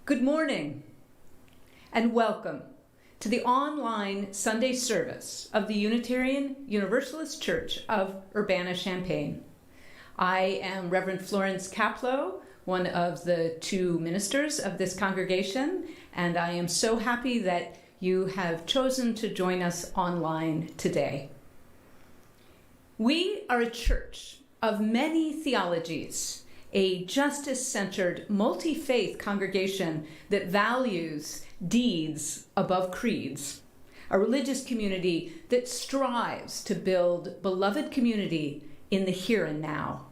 Good morning and welcome to the online Sunday service of the Unitarian Universalist Church of Urbana-Champaign. I am Reverend Florence Kaplow, one of the two ministers of this congregation, and I am so happy that you have chosen to join us online today. We are a church of many theologies, a justice-centered, multi-faith congregation that values deeds above creeds, a religious community that strives to build beloved community in the here and now.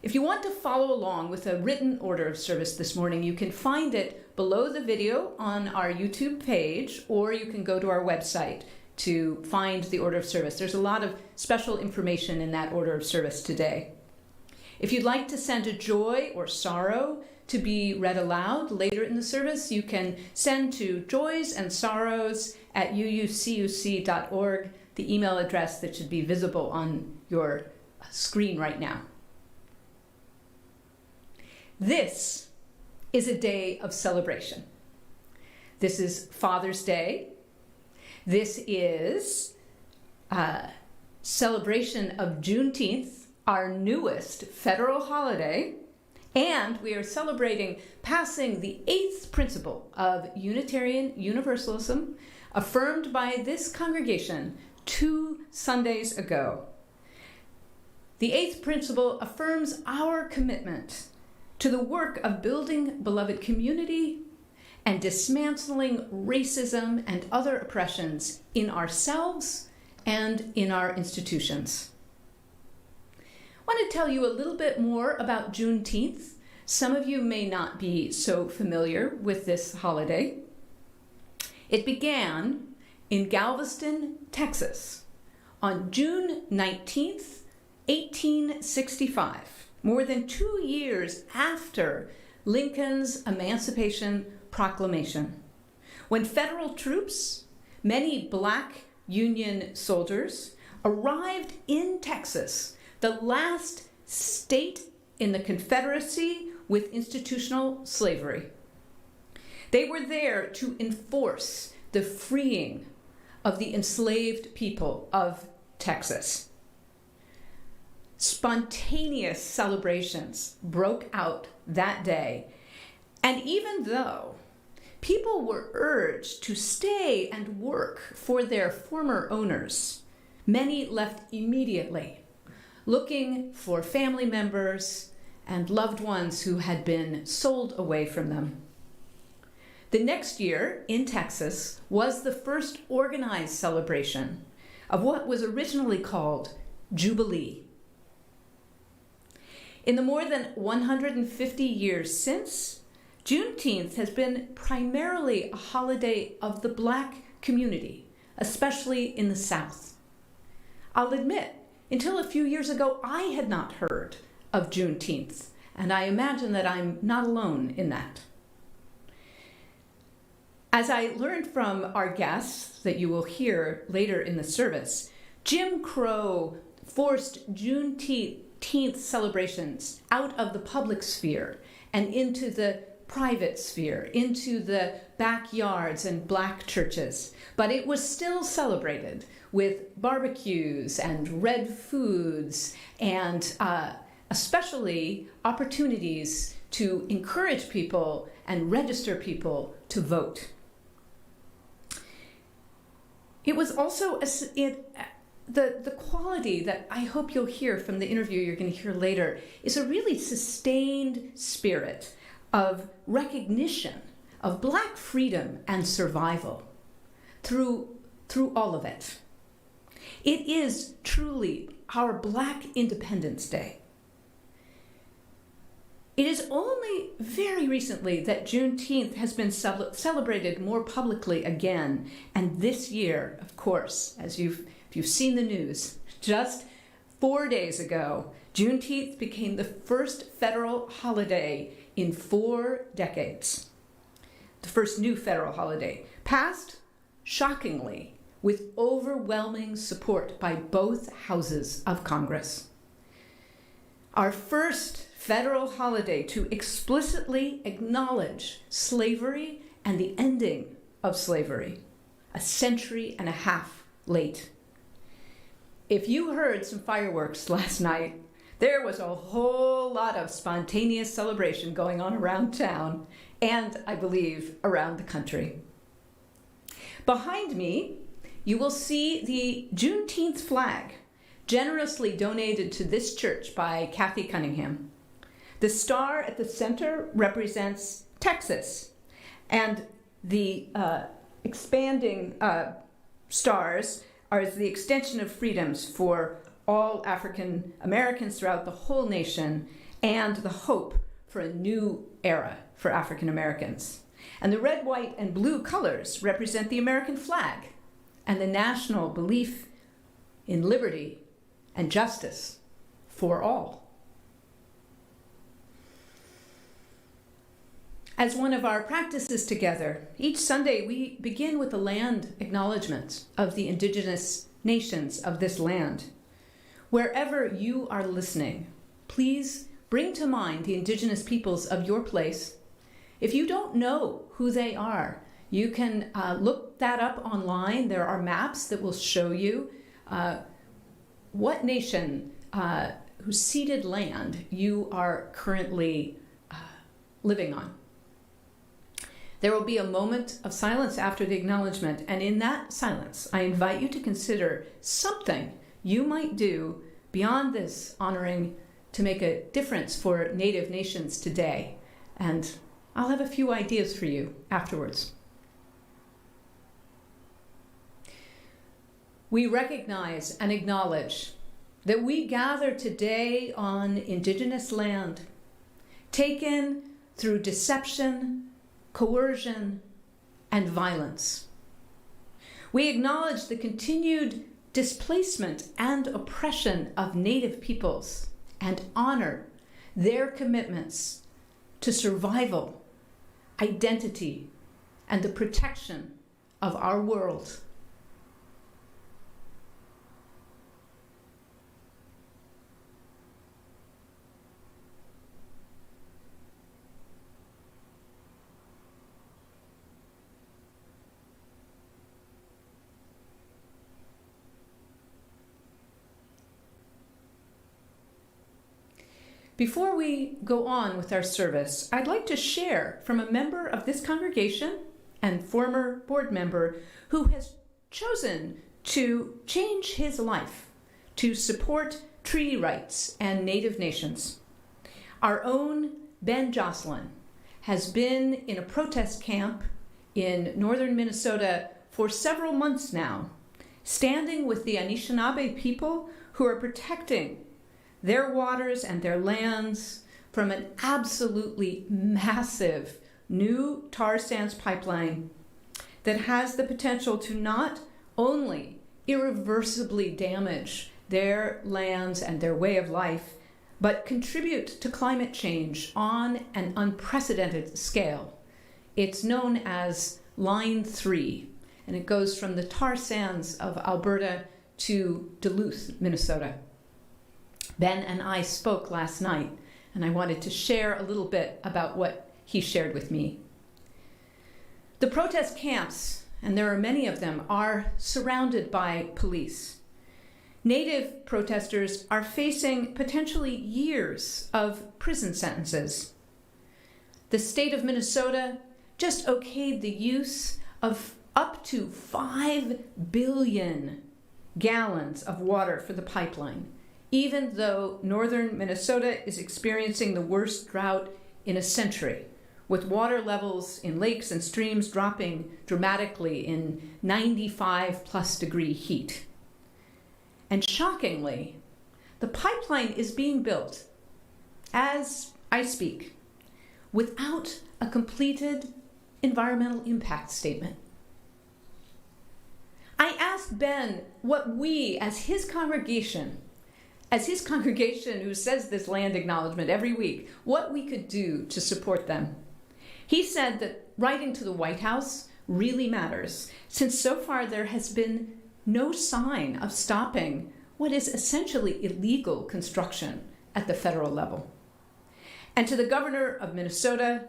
If you want to follow along with a written order of service this morning, you can find it below the video on our YouTube page, or you can go to our website to find the order of service. There's a lot of special information in that order of service today. If you'd like to send a joy or sorrow to be read aloud later in the service, you can send to joysandsorrows@uucuc.org, the email address that should be visible on your screen right now. This is a day of celebration. This is Father's Day. This is a celebration of Juneteenth, our newest federal holiday, and we are celebrating passing the 8th principle of Unitarian Universalism, affirmed by this congregation 2 Sundays ago. The 8th principle affirms our commitment to the work of building beloved community and dismantling racism and other oppressions in ourselves and in our institutions. I want to tell you a little bit more about Juneteenth. Some of you may not be so familiar with this holiday. It began in Galveston, Texas, on June 19th, 1865, more than 2 years after Lincoln's Emancipation Proclamation, when federal troops, many black Union soldiers, arrived in Texas, the last state in the Confederacy with institutional slavery. They were there to enforce the freeing of the enslaved people of Texas. Spontaneous celebrations broke out that day, and even though people were urged to stay and work for their former owners, many left immediately, looking for family members and loved ones who had been sold away from them. The next year in Texas was the first organized celebration of what was originally called Jubilee. In the more than 150 years since, Juneteenth has been primarily a holiday of the Black community, especially in the South. I'll admit, until a few years ago, I had not heard of Juneteenth, and I imagine that I'm not alone in that. As I learned from our guests that you will hear later in the service, Jim Crow forced Juneteenth celebrations out of the public sphere and into the private sphere, into the backyards and black churches, but it was still celebrated with barbecues and red foods and especially opportunities to encourage people and register people to vote. It was also the quality that I hope you'll hear from the interview you're going to hear later is a really sustained spirit of recognition of Black freedom and survival through all of it. It is truly our Black Independence Day. It is only very recently that Juneteenth has been celebrated more publicly again, and this year, of course, if you've seen the news, just 4 days ago, Juneteenth became the first federal holiday in 4 decades. The first new federal holiday, passed, shockingly, with overwhelming support by both houses of Congress. our first federal holiday to explicitly acknowledge slavery and the ending of slavery, a century and a half late. If you heard some fireworks last night, there was a whole lot of spontaneous celebration going on around town and, I believe, around the country. Behind me, you will see the Juneteenth flag, generously donated to this church by Kathy Cunningham. The star at the center represents Texas, and the expanding stars are the extension of freedoms for all African Americans throughout the whole nation and the hope for a new era for African Americans. And the red, white, and blue colors represent the American flag and the national belief in liberty and justice for all. As one of our practices together, each Sunday we begin with a land acknowledgement of the indigenous nations of this land. Wherever you are listening, please bring to mind the indigenous peoples of your place. If you don't know who they are, you can look that up online. There are maps that will show you what nation, whose ceded land you are currently living on. There will be a moment of silence after the acknowledgement, and in that silence, I invite you to consider something you might do beyond this honoring to make a difference for Native nations today. And I'll have a few ideas for you afterwards. We recognize and acknowledge that we gather today on indigenous land, taken through deception, coercion, and violence. We acknowledge the continued displacement and oppression of Native peoples and honor their commitments to survival, identity, and the protection of our world. Before we go on with our service, I'd like to share from a member of this congregation and former board member who has chosen to change his life to support treaty rights and Native nations. Our own Ben Jocelyn has been in a protest camp in northern Minnesota for several months now, standing with the Anishinaabe people who are protecting their waters and their lands from an absolutely massive new tar sands pipeline that has the potential to not only irreversibly damage their lands and their way of life, but contribute to climate change on an unprecedented scale. It's known as Line 3, and it goes from the tar sands of Alberta to Duluth, Minnesota. Ben and I spoke last night, and I wanted to share a little bit about what he shared with me. The protest camps, and there are many of them, are surrounded by police. Native protesters are facing potentially years of prison sentences. The state of Minnesota just okayed the use of up to 5 billion gallons of water for the pipeline, even though northern Minnesota is experiencing the worst drought in a century, with water levels in lakes and streams dropping dramatically in 95+ degree heat. And shockingly, the pipeline is being built, as I speak, without a completed environmental impact statement. I asked Ben what we, as his congregation who says this land acknowledgement every week, what we could do to support them. He said that writing to the White House really matters, since so far there has been no sign of stopping what is essentially illegal construction at the federal level. And to the governor of Minnesota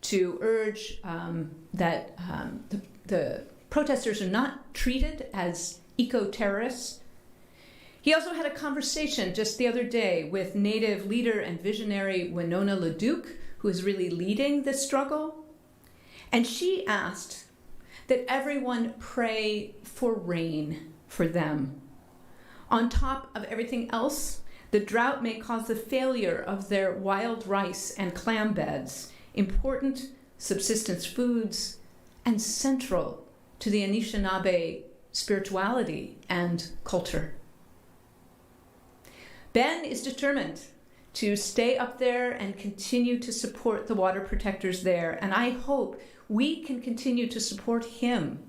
to urge that the protesters are not treated as eco-terrorists. He also had a conversation just the other day with Native leader and visionary Winona LaDuke, who is really leading this struggle. And she asked that everyone pray for rain for them. On top of everything else, the drought may cause the failure of their wild rice and clam beds, important subsistence foods, and central to the Anishinaabe spirituality and culture. Ben is determined to stay up there and continue to support the water protectors there, and I hope we can continue to support him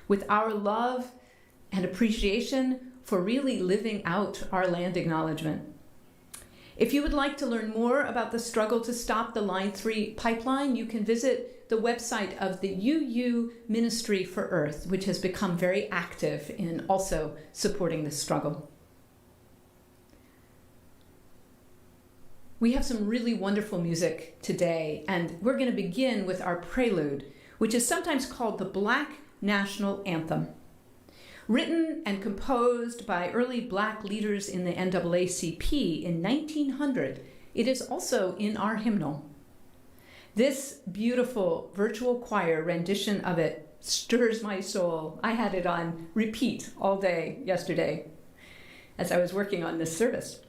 with our love and appreciation for really living out our land acknowledgement. If you would like to learn more about the struggle to stop the Line 3 pipeline, you can visit the website of the UU Ministry for Earth, which has become very active in also supporting this struggle. We have some really wonderful music today, and we're going to begin with our prelude, which is sometimes called the Black National Anthem. Written and composed by early Black leaders in the NAACP in 1900, it is also in our hymnal. This beautiful virtual choir rendition of it stirs my soul. I had it on repeat all day yesterday as I was working on this service.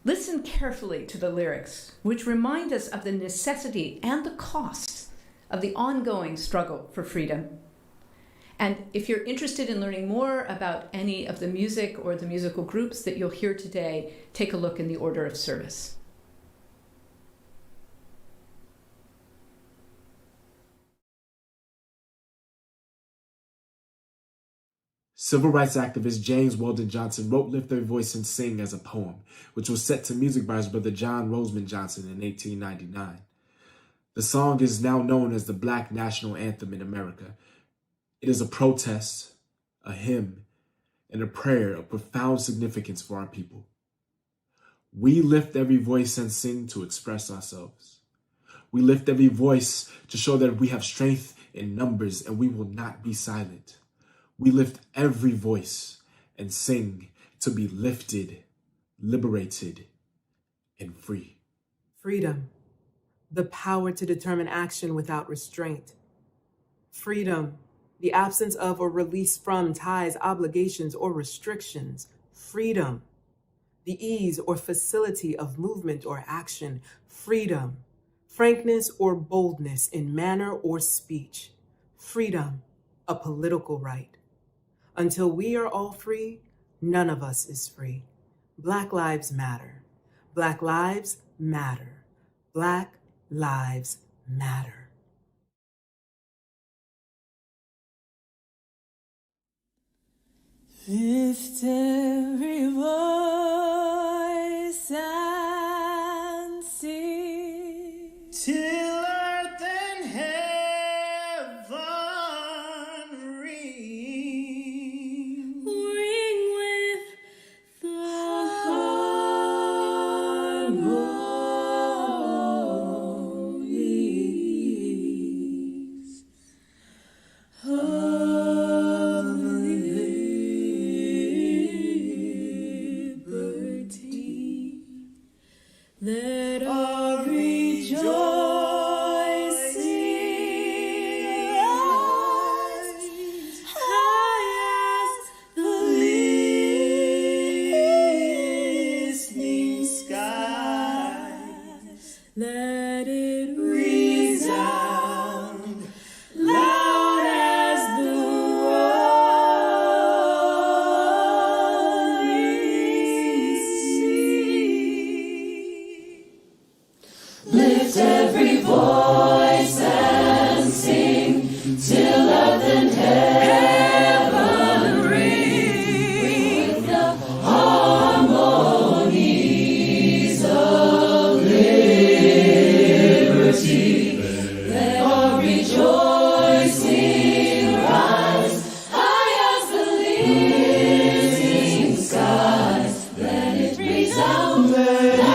Listen carefully to the lyrics, which remind us of the necessity and the cost of the ongoing struggle for freedom. And if you're interested in learning more about any of the music or the musical groups that you'll hear today, take a look in the order of service. Civil rights activist James Weldon Johnson wrote Lift Their Voice and Sing as a poem, which was set to music by his brother John Roseman Johnson in 1899. The song is now known as the Black National Anthem in America. It is a protest, a hymn, and a prayer of profound significance for our people. We lift every voice and sing to express ourselves. We lift every voice to show that we have strength in numbers and we will not be silent. We lift every voice and sing to be lifted, liberated, and free. Freedom, the power to determine action without restraint. Freedom, the absence of or release from ties, obligations, or restrictions. Freedom, the ease or facility of movement or action. Freedom, frankness or boldness in manner or speech. Freedom, a political right. Until we are all free, none of us is free. Black lives matter. Black lives matter. Black lives matter. Lift every voice and sing till earth and heaven ring. Ring with the harmonies of liberty. Let our rejoicing rise high as the listening skies. Let it resound loud as the roaring sea. Lift every voice and sing till earth and heaven ring with the harmonies of liberty. Let our rejoicing rise high as the listening skies. Let it resound loud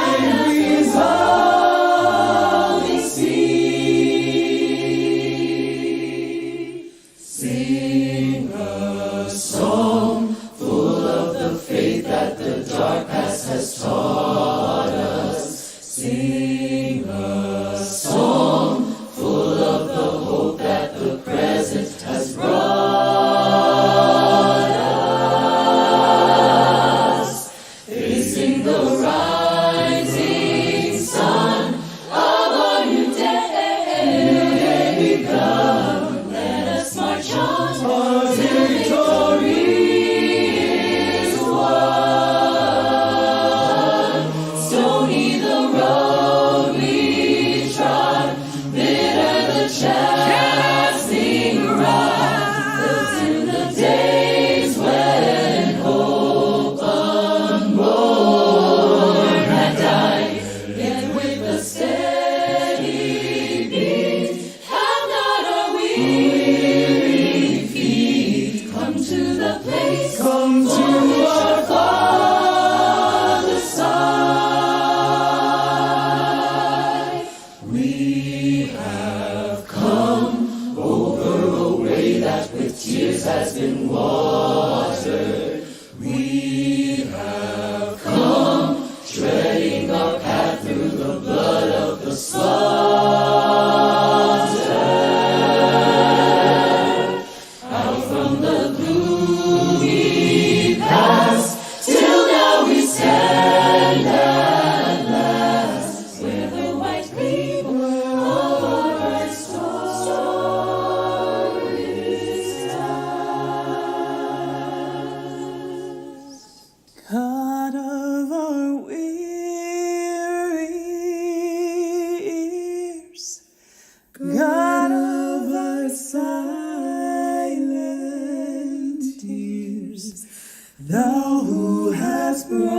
Thou who hast brought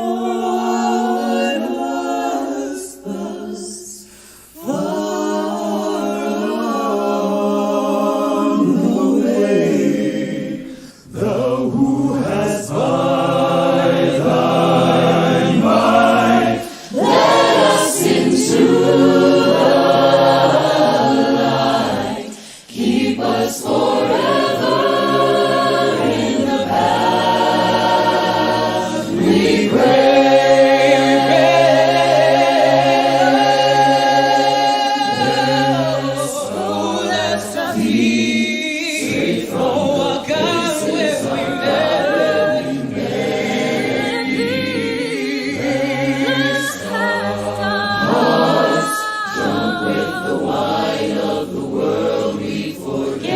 us thus far on the way, thou who hast by thy might led us into the light, keep us forever in the path we pray. Oh, let's be safe from what God will drunk with the wine of the world, we forget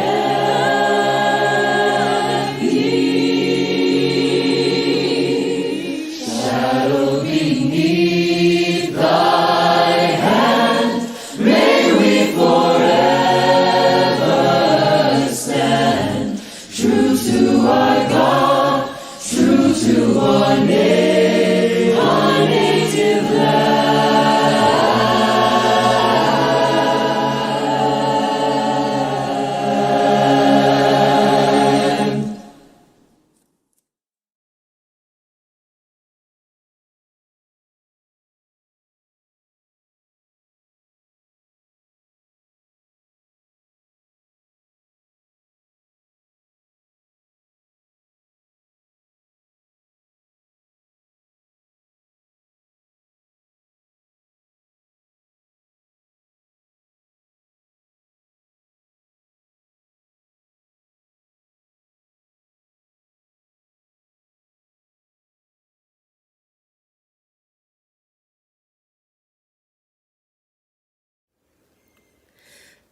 thee. Shadow beneath thy hand, may we forever stand, true to our God, true to our native land.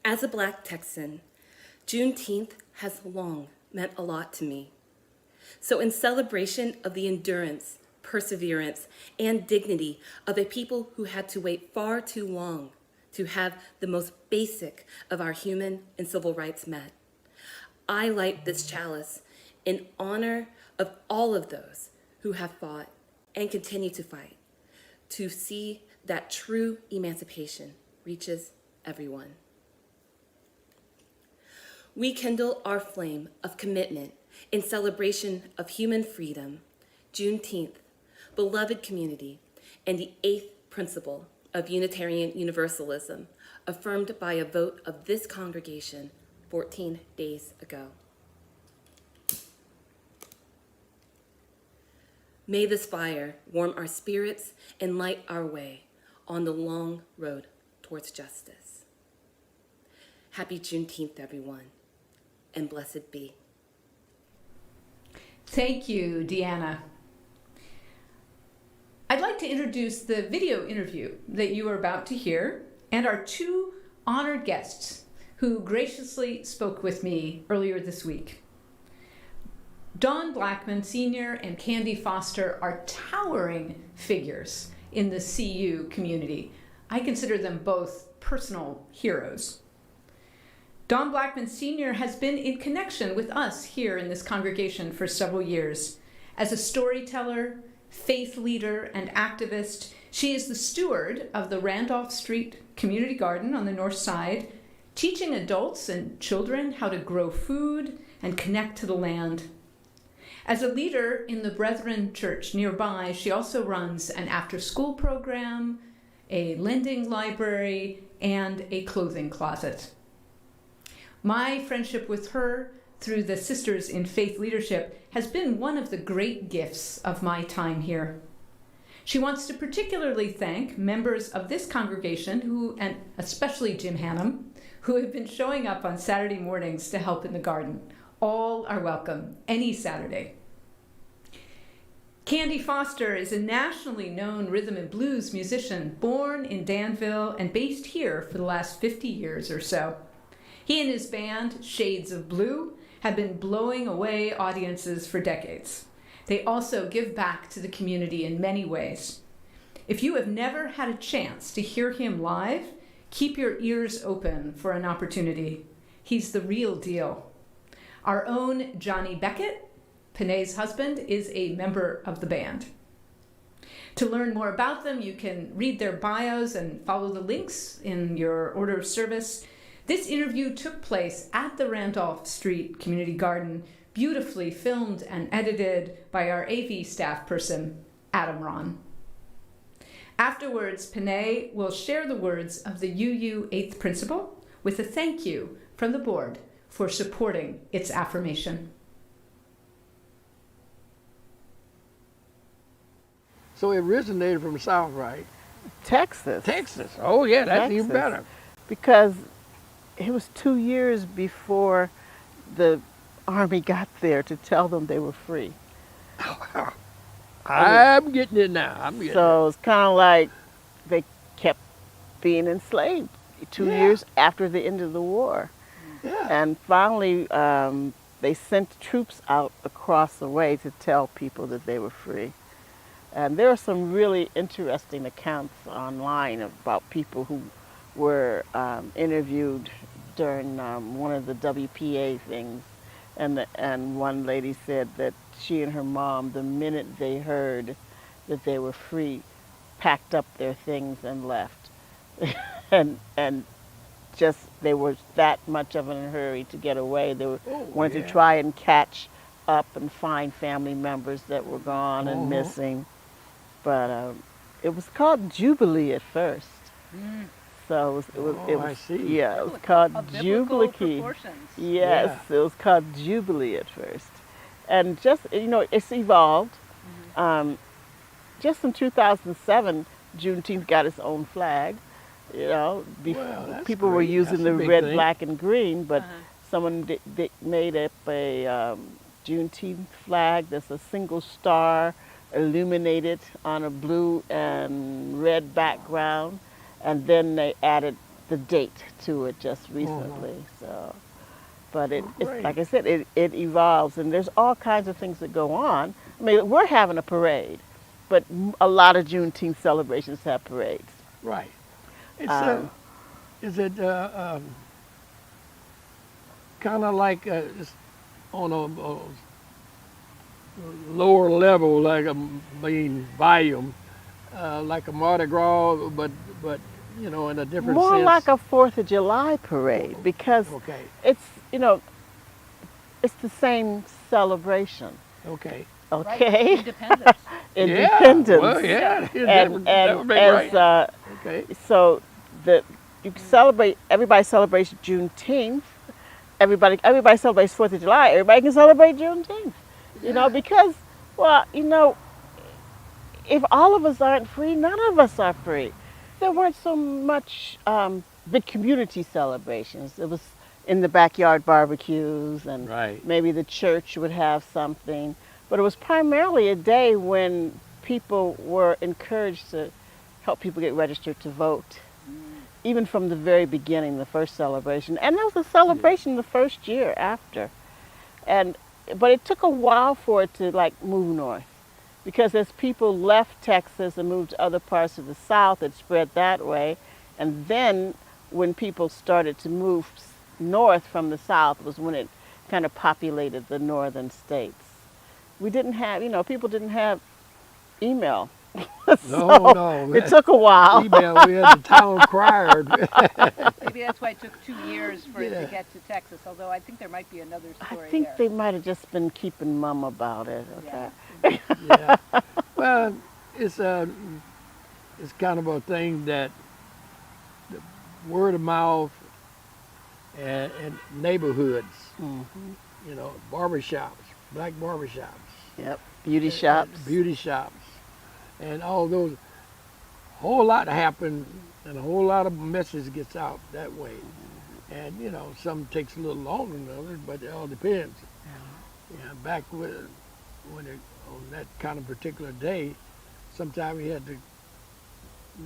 As a Black Texan, Juneteenth has long meant a lot to me. So in celebration of the endurance, perseverance, and dignity of a people who had to wait far too long to have the most basic of our human and civil rights met, I light this chalice in honor of all of those who have fought and continue to fight to see that true emancipation reaches everyone. We kindle our flame of commitment in celebration of human freedom, Juneteenth, beloved community, and the 8th principle of Unitarian Universalism, affirmed by a vote of this congregation 14 days ago. May this fire warm our spirits and light our way on the long road towards justice. Happy Juneteenth, everyone, and blessed be. Thank you, Deanna. I'd like to introduce the video interview that you are about to hear and our two honored guests who graciously spoke with me earlier this week. Don Blackman Sr. and Candy Foster are towering figures in the CU community. I consider them both personal heroes. Don Blackman Sr. has been in connection with us here in this congregation for several years. As a storyteller, faith leader, and activist, she is the steward of the Randolph Street Community Garden on the north side, teaching adults and children how to grow food and connect to the land. As a leader in the Brethren Church nearby, she also runs an after-school program, a lending library, and a clothing closet. My friendship with her through the Sisters in Faith Leadership has been one of the great gifts of my time here. She wants to particularly thank members of this congregation who, and especially Jim Hannum, who have been showing up on Saturday mornings to help in the garden. All are welcome, any Saturday. Candy Foster is a nationally known rhythm and blues musician, born in Danville and based here for the last 50 years or so. He and his band, Shades of Blue, have been blowing away audiences for decades. They also give back to the community in many ways. If you have never had a chance to hear him live, keep your ears open for an opportunity. He's the real deal. Our own Johnny Beckett Panay's husband is a member of the band. To learn more about them, you can read their bios and follow the links in your order of service. This interview took place at the Randolph Street Community Garden, beautifully filmed and edited by our AV staff person, Adam Ron. Afterwards, Panay will share the words of the UU 8th Principal with a thank you from the board for supporting its affirmation. So it originated from the South, right? Texas. Texas. Oh, yeah, that's Texas. even better. Because it was 2 years before the Army got there to tell them they were free. I'm getting it now. I'm getting So it's kind of like they kept being enslaved 2 Yeah. years after the end of the war. it. Yeah. And finally, they sent troops out across the way to tell people that they were free. And there are some really interesting accounts online about people who were interviewed during one of the WPA things. And one lady said that she and her mom, the minute they heard that they were free, packed up their things and left. and just they were that much of in a hurry to get away. They wanted yeah. to try and catch up and find family members that were gone and Uh-huh. missing. But it was called Jubilee at first. So it was I see. yeah, it was called Jubilee. proportions. Yes, it was called Jubilee at first. And just, it's evolved. Just in 2007, Juneteenth got its own flag. Well, that's People were great. using That's a the big red, thing. black, and green, but someone made up a Juneteenth flag that's a single star illuminated on a blue and red background, and then they added the date to it just recently. So, but it's great. like I said, it evolves, and there's all kinds of things that go on. I mean, we're having a parade, but a lot of Juneteenth celebrations have parades. Right. It's, is it kind of like it's on a lower level, like volume, like a Mardi Gras, but in a different More sense? like a 4th of July parade, because Okay. it's it's the same celebration. Okay. Okay. Independence. Independence. Yeah. Well, yeah. That would be right. Okay. So you can celebrate. Everybody celebrates Juneteenth. Everybody celebrates 4th of July. Everybody can celebrate Juneteenth. Because if all of us aren't free, none of us are free. There weren't so much big community celebrations. It was in the backyard barbecues, and Right. maybe the church would have something. But it was primarily a day when people were encouraged to help people get registered to vote. Even from the very beginning, the first celebration. And there was a celebration the first year after. But it took a while for it to move north. Because as people left Texas and moved to other parts of the South, it spread that way. And then when people started to move north from the South was when it kind of populated the northern states. We didn't have, people didn't have email. No. It took a while. Email, we had the town crier. Maybe that's why it took 2 years for it to get to Texas, although I think there might be another I story think there. they might have just been keeping mum about it. Okay. Yeah. Well, it's kind of a thing that the word of mouth and neighborhoods, barbershops, black barbershops, Yep. Beauty shops. beauty shops, and all those. A whole lot happen, and a whole lot of message gets out that way. And some takes a little longer than others, but it all depends. Yeah, back when on that kind of particular day, sometimes we had to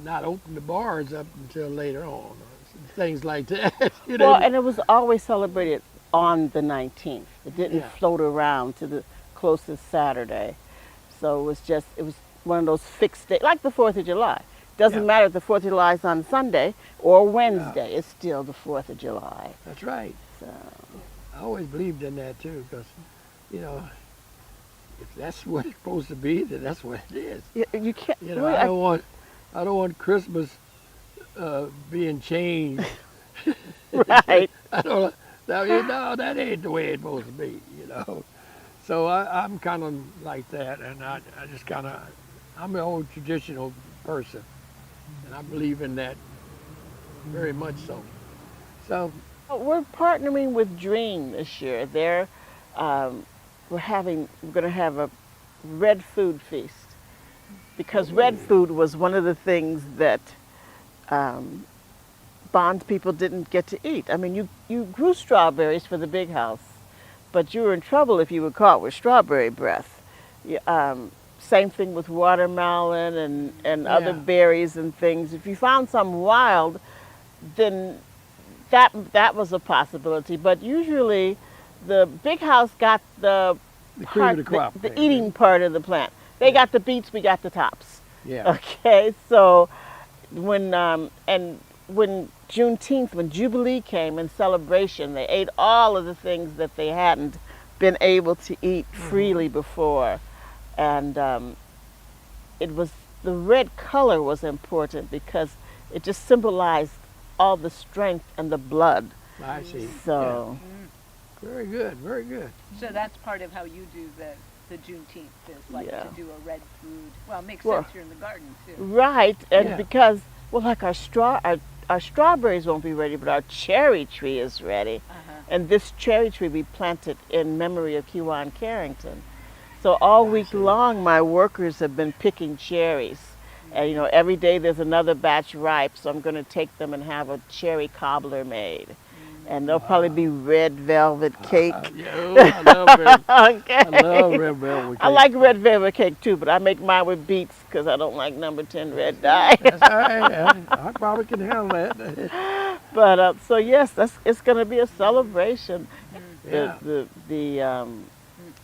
not open the bars up until later on, or things like that. Well, and it was always celebrated on the 19th. It didn't Yeah. float around to the closest Saturday. So it was one of those fixed days, like the 4th of July. Doesn't Yeah. matter if the 4th of July is on Sunday or Wednesday. It's still the 4th of July. That's right. So, I always believed in that too, because if that's what it's supposed to be, then that's what it is. You can't. You know, well, I don't want Christmas being changed. Right. I don't. No, that ain't the way it's supposed to be. You know. So I'm kind of like that, and I just kind of, I'm an old traditional person, and I believe in that very much so. So We're partnering with Dream this year. We're going to have a red food feast because red food was one of the things that Bond people didn't get to eat. I mean, you grew strawberries for the big house, but you were in trouble if you were caught with strawberry breath. Same thing with watermelon and other berries and things. If you found some wild, then that was a possibility. But usually, the big house got the cream of the crop, the eating part of the plant. They got the beets, we got the tops. yeah. Okay, so when Juneteenth, when Jubilee came in celebration, they ate all of the things that they hadn't been able to eat freely before, and the red color was important because it just symbolized all the strength and the blood. I see. So, Very good, very good. So that's part of how you do the Juneteenth is like Yeah. to do a red food. Well, it makes Well, sense. You're in the garden too. right, and Yeah. because like our strawberries won't be ready, but our cherry tree is ready. And this cherry tree we planted in memory of Kewan Carrington. So all week long, my workers have been picking cherries. And, every day there's another batch ripe, so I'm going to take them and have a cherry cobbler made. And there'll probably be red velvet cake. I love red, Okay. I love red velvet cake. I like red velvet cake too, but I make mine with beets because I don't like number 10 red dye. That's all right. I probably can handle that. But so yes, it's going to be a celebration. Yeah.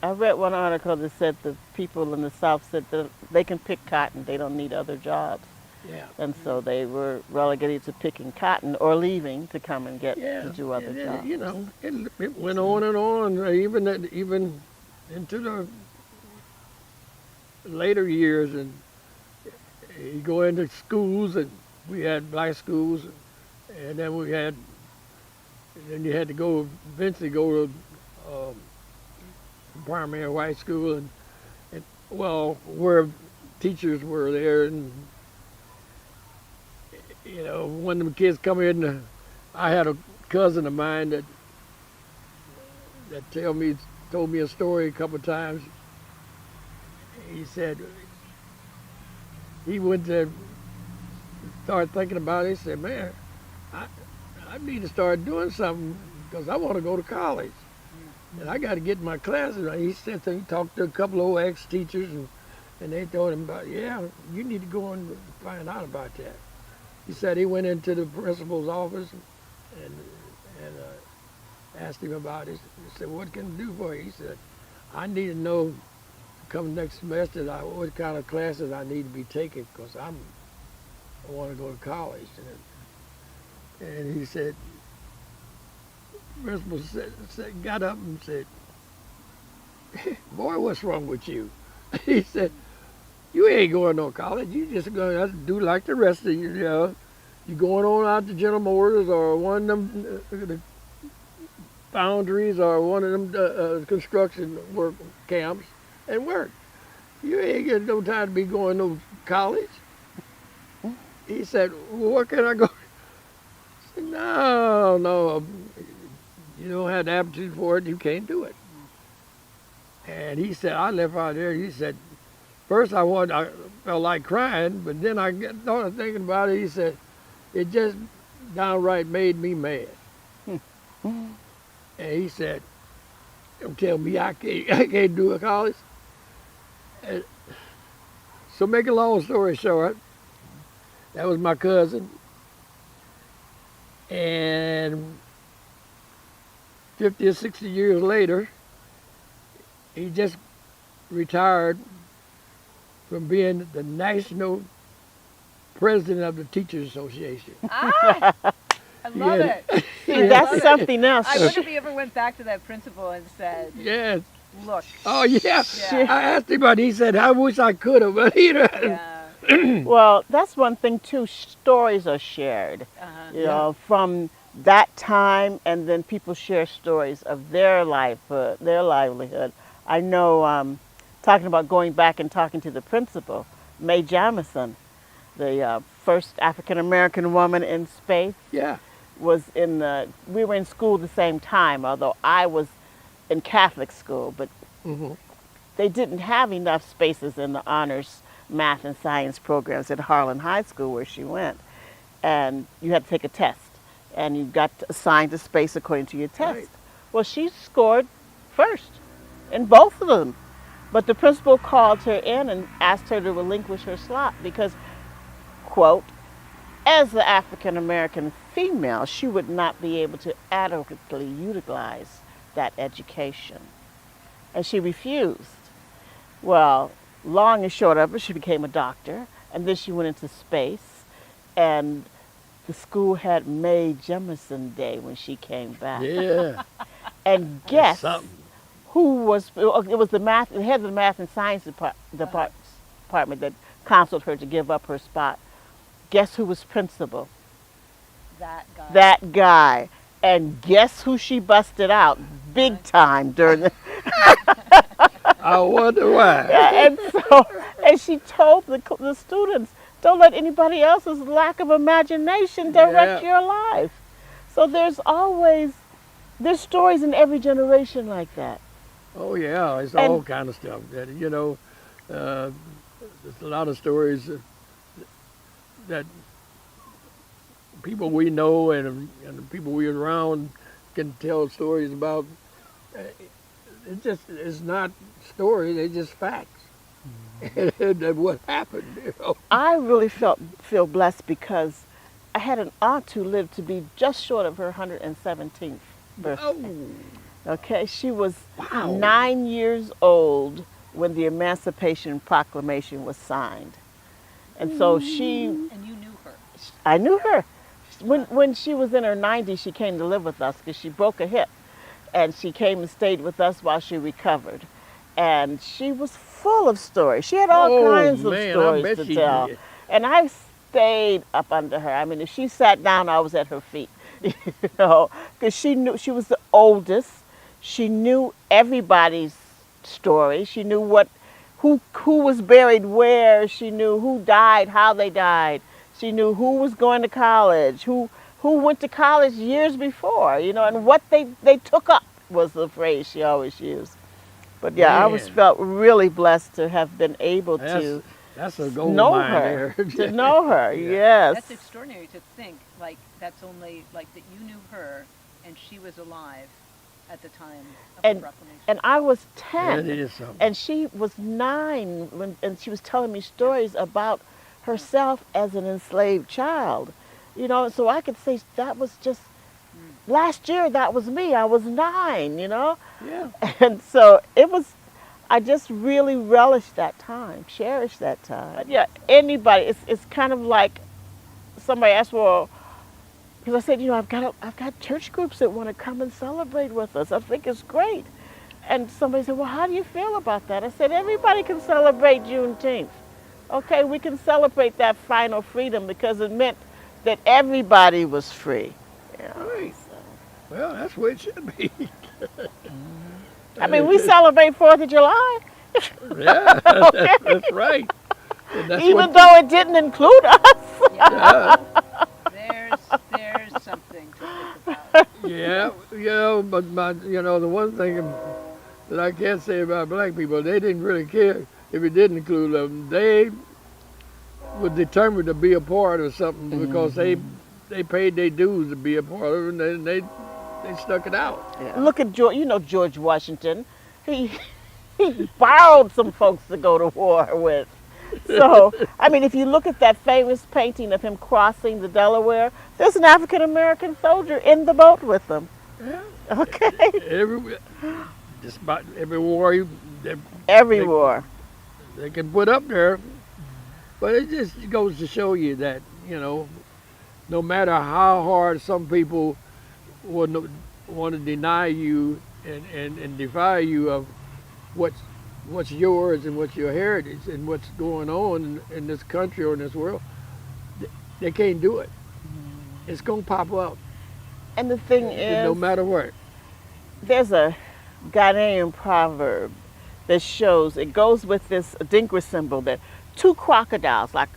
I read one article that said the people in the South said that they can pick cotton, they don't need other jobs, Yeah. and so they were relegated to picking cotton or leaving to come and get to do other jobs. You know, it went on and on, even into the later years, and you go into schools, and we had black schools, and then then you had to eventually go to primary white school, and where teachers were there, and when the kids come in, I had a cousin of mine that told me a story a couple of times. He said he went to start thinking about it. He said, "Man, I need to start doing something because I want to go to college, and I got to get my classes." He said, so he talked to a couple of old ex-teachers, and they told him about, you need to go and find out about that. He said he went into the principal's office and asked him about it. He said, "What can I do for you?" He said, "I need to know come next semester what kind of classes I need to be taking because I want to go to college." And he said, the principal got up and said, "Boy, what's wrong with you?" He said, "You ain't going to college. You just going to do like the rest of you. You're going on out to General Motors or one of them the foundries or one of them construction work camps and work. You ain't got no time to be going to college." He said, "Well, where can I go?" I said, No, you don't have the aptitude for it. You can't do it." And he said, I left out there. He said, first I felt like crying, but then I started thinking about it. He said, it just downright made me mad. And he said, "Don't tell me I can't do a college." And so make a long story short, that was my cousin. And 50 or 60 years later, he just retired from being the national president of the Teachers Association. I love it. See, that's something else. I wonder if he ever went back to that principal and said, Yes. look. Oh yeah. Yeah. I asked him, but he said, "I wish I could have." But he Yeah. Well, that's one thing too. Stories are shared, you know, from that time, and then people share stories of their life, their livelihood. I know, talking about going back and talking to the principal, Mae Jamison, the first African American woman in space, Yeah. was in the. We were in school the same time, although I was in Catholic school, but they didn't have enough spaces in the honors math and science programs at Harlan High School where she went. And you had to take a test, and you got assigned a space according to your test. Right. Well, she scored first in both of them. But the principal called her in and asked her to relinquish her slot because, quote, as the African American female, she would not be able to adequately utilize that education. And she refused. Well, long and short of it, she became a doctor, and then she went into space, and the school had Mae Jemison Day when she came back. Yeah. And guess Something. who was, it was the head of the math and science department that counseled her to give up her spot. Guess who was principal? That guy. That guy. And guess who she busted out big time during the... I wonder why. And she told the students, don't let anybody else's lack of imagination direct your life. So there's stories in every generation like that. Oh yeah, it's all kind of stuff. That there's a lot of stories that people we know and the people we're around can tell stories about. It's not stories; they're just facts. And what happened, I really feel blessed because I had an aunt who lived to be just short of her 117th birthday. Oh. Okay, she was 9 years old when the Emancipation Proclamation was signed. And so And you knew her. I knew her. When she was in her 90s, she came to live with us because she broke a hip. And she came and stayed with us while she recovered. And she was full of stories. She had all kinds of stories to tell. Did. And I stayed up under her. I mean, if she sat down, I was at her feet. Because she knew she was the oldest. She knew everybody's story. She knew who was buried where. She knew who died, how they died. She knew who was going to college, who went to college years before, and what they took up was the phrase she always used. But yeah, I was felt really blessed to have been able to that's a gold know mine her, there. to know her. Yes. That's extraordinary to think, that's only, that you knew her and she was alive at the time of the proclamation. And I was 10, That is something. and she was 9, and she was telling me stories about herself as an enslaved child. So I could say that was just, last year that was me, I was 9, Yeah. And so I just really relished that time, cherished that time. But yeah, anybody, it's kind of like somebody asked, well, because I said, I've got church groups that want to come and celebrate with us. I think it's great. And somebody said, well, how do you feel about that? I said, everybody can celebrate Juneteenth. Okay, we can celebrate that final freedom because it meant that everybody was free. Right. Well, that's what it should be. I mean, we celebrate 4th of July. Yeah, that's right. And that's Even though it didn't include us. There's something to think about. Yeah, but the one thing that I can't say about black people, they didn't really care if it didn't include them. They were determined to be a part of something because they paid their dues to be a part of it, and they stuck it out. Yeah. Look at George Washington. He borrowed some folks to go to war with. So, I mean, if you look at that famous painting of him crossing the Delaware, there's an African American soldier in the boat with him. Yeah. Okay. Just about every war, every war they can put up there, but it just goes to show you that no matter how hard some people want to deny you and defy you of what's yours and what's your heritage and what's going on in this country or in this world, they can't do it. It's going to pop up. And the thing And no is, matter what. there's a Ghanaian proverb that shows, it goes with this Adinkra symbol, that two crocodiles, like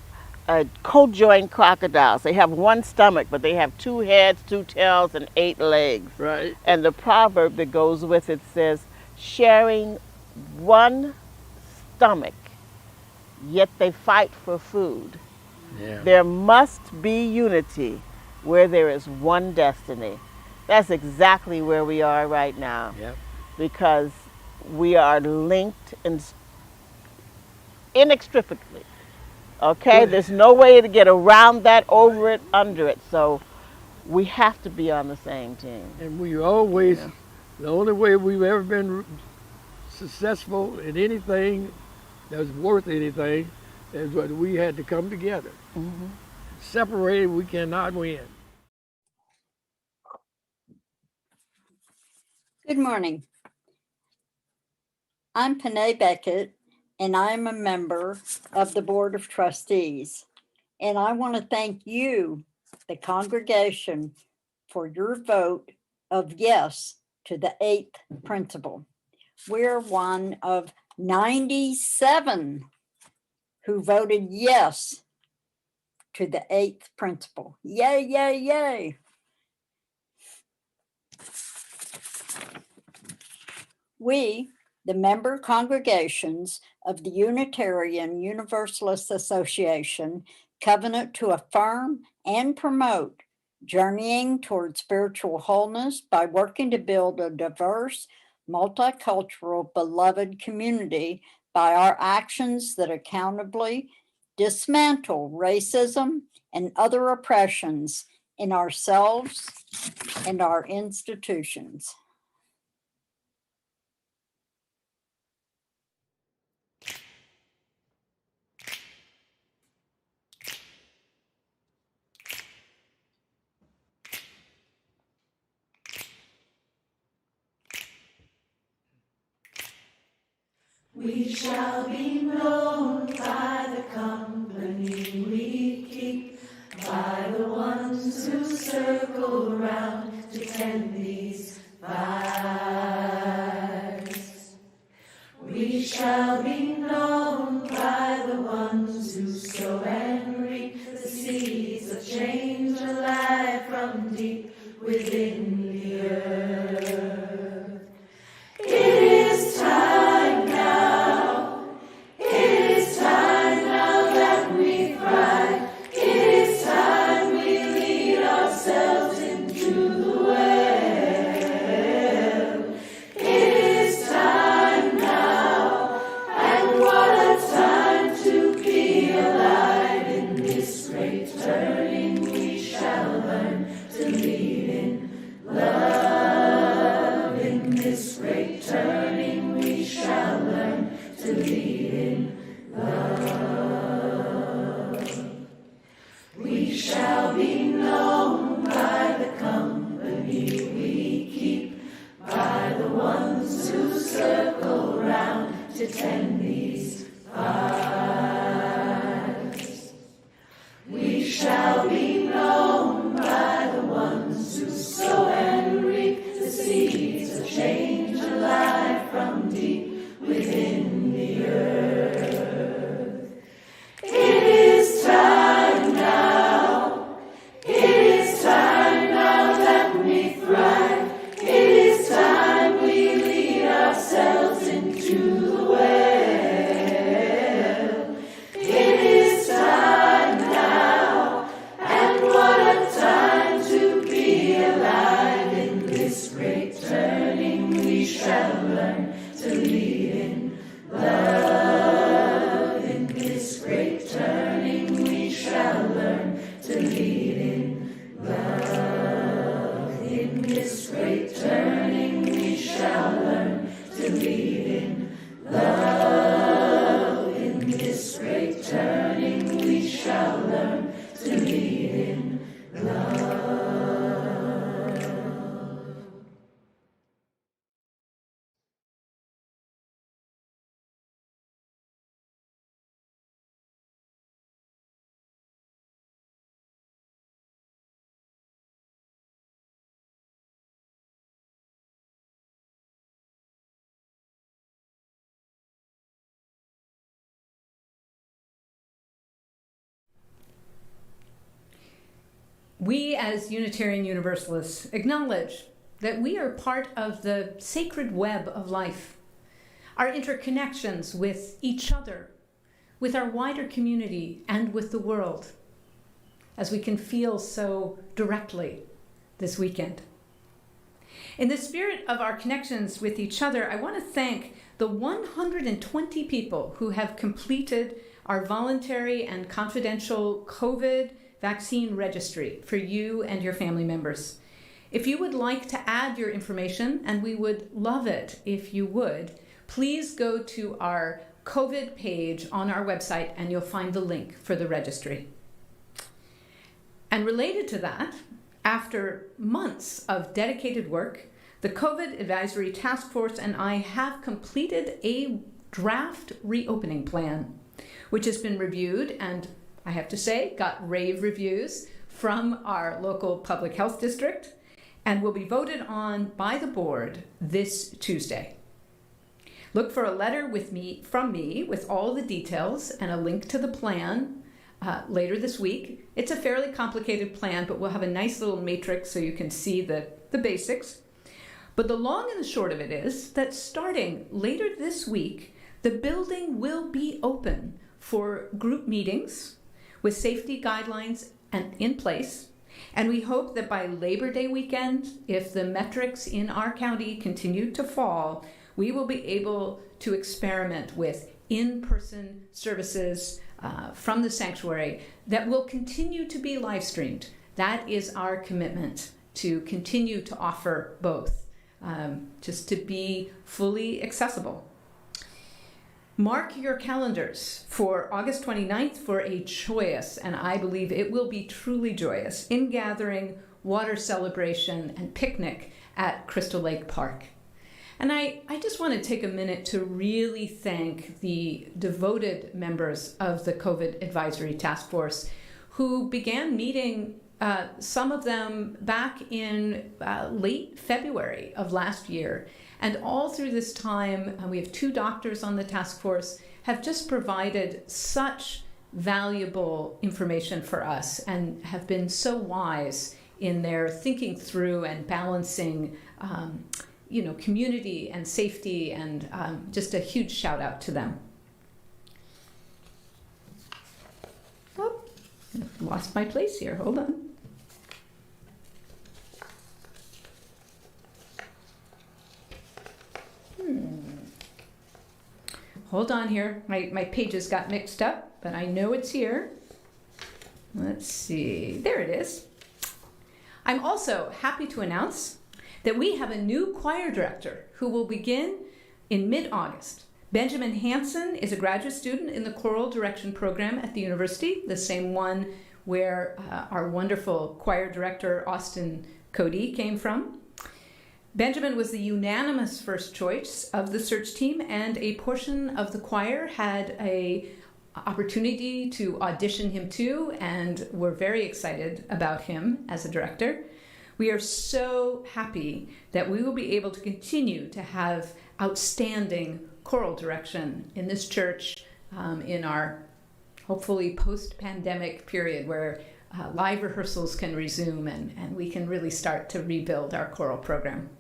co-joined crocodiles, they have one stomach, but they have two heads, two tails, and 8 legs. Right. And the proverb that goes with it says, sharing one stomach, yet they fight for food. Yeah. There must be unity where there is one destiny. That's exactly where we are right now. Yep. Because we are linked inextricably. Okay? There's no way to get around that, over it, under it. So we have to be on the same team. And we always, the only way we've ever been successful in anything that's worth anything is when we had to come together. Mm-hmm. Separated, we cannot win. Good morning. I'm Panay Beckett, and I'm a member of the Board of Trustees. And I want to thank you, the congregation, for your vote of yes to the 8th principle. We're one of 97 who voted yes to the 8th principle. Yay, yay, yay. We, the member congregations of the Unitarian Universalist Association, covenant to affirm and promote journeying toward spiritual wholeness by working to build a diverse, multicultural, beloved community by our actions that accountably dismantle racism and other oppressions in ourselves and our institutions. We shall be known by the company we keep, by the ones who circle around to tend these fires. We shall be known by the ones who sow and reap the seeds of change alive from deep within the earth. It is time now. It is We as Unitarian Universalists acknowledge that we are part of the sacred web of life. Our interconnections with each other, with our wider community, and with the world, as we can feel so directly this weekend. In the spirit of our connections with each other, I want to thank the 120 people who have completed our voluntary and confidential COVID vaccine registry for you and your family members. If you would like to add your information, and we would love it if you would, please go to our COVID page on our website and you'll find the link for the registry. And related to that, after months of dedicated work, the COVID Advisory Task Force and I have completed a draft reopening plan, which has been reviewed and, I have to say, got rave reviews from our local public health district and will be voted on by the board this Tuesday. Look for a letter from me with all the details and a link to the plan later this week. It's a fairly complicated plan, but we'll have a nice little matrix so you can see the basics. But the long and the short of it is that starting later this week, the building will be open for group meetings with safety guidelines in place. And we hope that by Labor Day weekend, if the metrics in our county continue to fall, we will be able to experiment with in-person services from the sanctuary that will continue to be live streamed. That is our commitment, to continue to offer both, just to be fully accessible. Mark your calendars for August 29th for a joyous, and I believe it will be truly joyous, in-gathering, water celebration, and picnic at Crystal Lake Park. And I just want to take a minute to really thank the devoted members of the COVID Advisory Task Force who began meeting, some of them back in late February of last year. And all through this time, we have 2 doctors on the task force, have just provided such valuable information for us and have been so wise in their thinking through and balancing community and safety, and just a huge shout out to them. Oh, I've lost my place here. Hold on. Hold on here. My pages got mixed up, but I know it's here. Let's see. There it is. I'm also happy to announce that we have a new choir director who will begin in mid-August. Benjamin Hansen is a graduate student in the choral direction program at the university, the same one where our wonderful choir director, Austin Cody, came from. Benjamin was the unanimous first choice of the search team, and a portion of the choir had an opportunity to audition him too, and we're very excited about him as a director. We are so happy that we will be able to continue to have outstanding choral direction in this church in our hopefully post-pandemic period where live rehearsals can resume and we can really start to rebuild our choral program.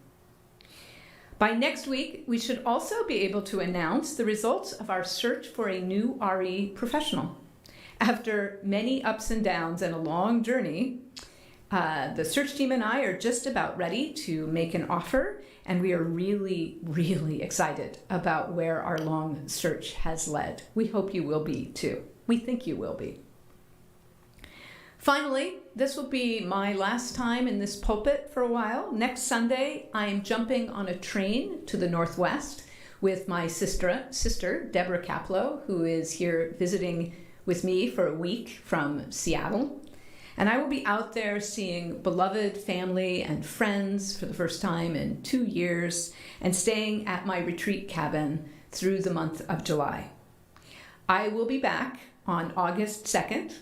By next week, we should also be able to announce the results of our search for a new RE professional. After many ups and downs and a long journey, the search team and I are just about ready to make an offer, and we are really, really excited about where our long search has led. We hope you will be too. We think you will be. Finally, this will be my last time in this pulpit for a while. Next Sunday, I am jumping on a train to the Northwest with my sister Deborah Kaplow, who is here visiting with me for a week from Seattle. And I will be out there seeing beloved family and friends for the first time in 2 years and staying at my retreat cabin through the month of July. I will be back on August 2nd,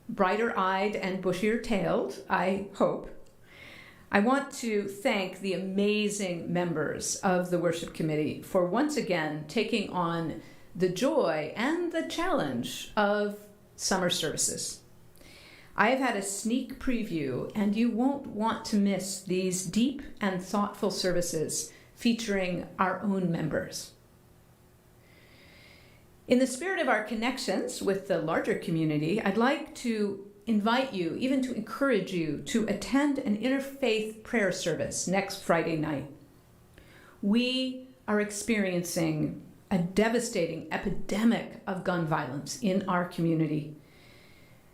brighter-eyed and bushier-tailed, I hope. I want to thank the amazing members of the worship committee for once again taking on the joy and the challenge of summer services. I have had a sneak preview, and you won't want to miss these deep and thoughtful services featuring our own members. In the spirit of our connections with the larger community, I'd like to invite you, even to encourage you, to attend an interfaith prayer service next Friday night. We are experiencing a devastating epidemic of gun violence in our community,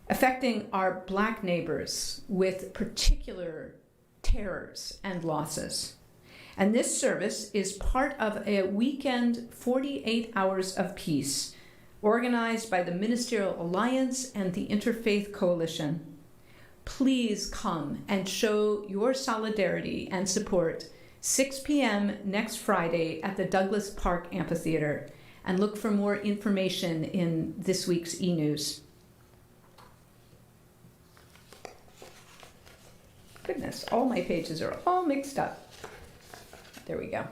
affecting our Black neighbors with particular terrors and losses. And this service is part of a weekend 48 Hours of Peace, organized by the Ministerial Alliance and the Interfaith Coalition. Please come and show your solidarity and support 6 p.m. next Friday at the Douglas Park Amphitheater, and look for more information in this week's e-news. Goodness, all my pages are all mixed up. There we go.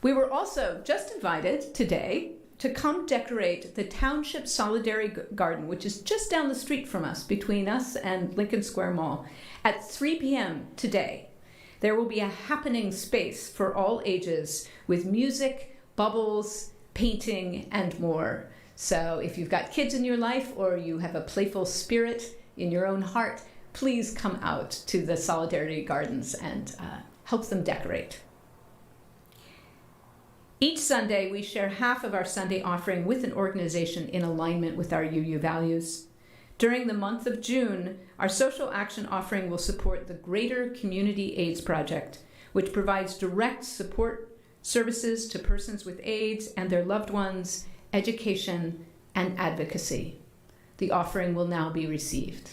We were also just invited today to come decorate the Township Solidarity Garden, which is just down the street from us, between us and Lincoln Square Mall, at 3 p.m. today. There will be a happening space for all ages with music, bubbles, painting, and more. So if you've got kids in your life or you have a playful spirit in your own heart, please come out to the Solidarity Gardens and help them decorate. Each Sunday, we share half of our Sunday offering with an organization in alignment with our UU values. During the month of June, our social action offering will support the Greater Community AIDS Project, which provides direct support services to persons with AIDS and their loved ones, education, and advocacy. The offering will now be received.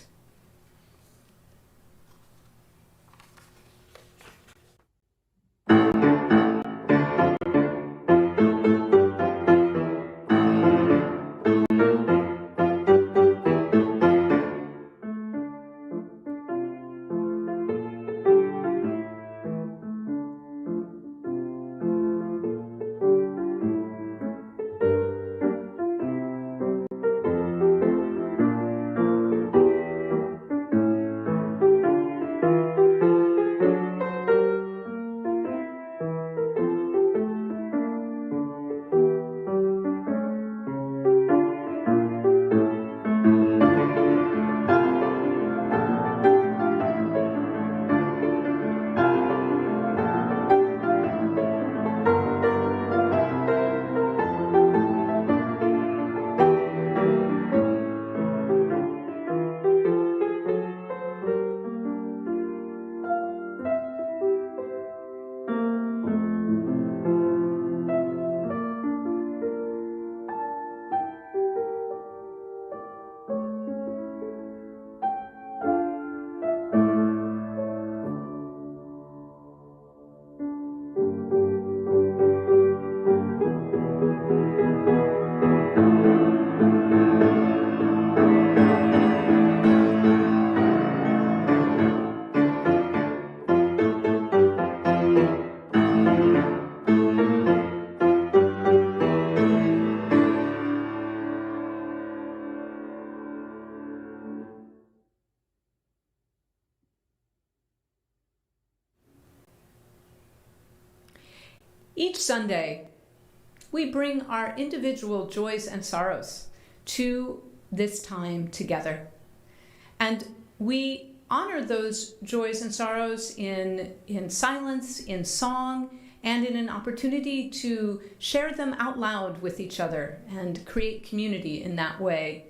Each Sunday, we bring our individual joys and sorrows to this time together. And we honor those joys and sorrows in silence, in song, and in an opportunity to share them out loud with each other and create community in that way.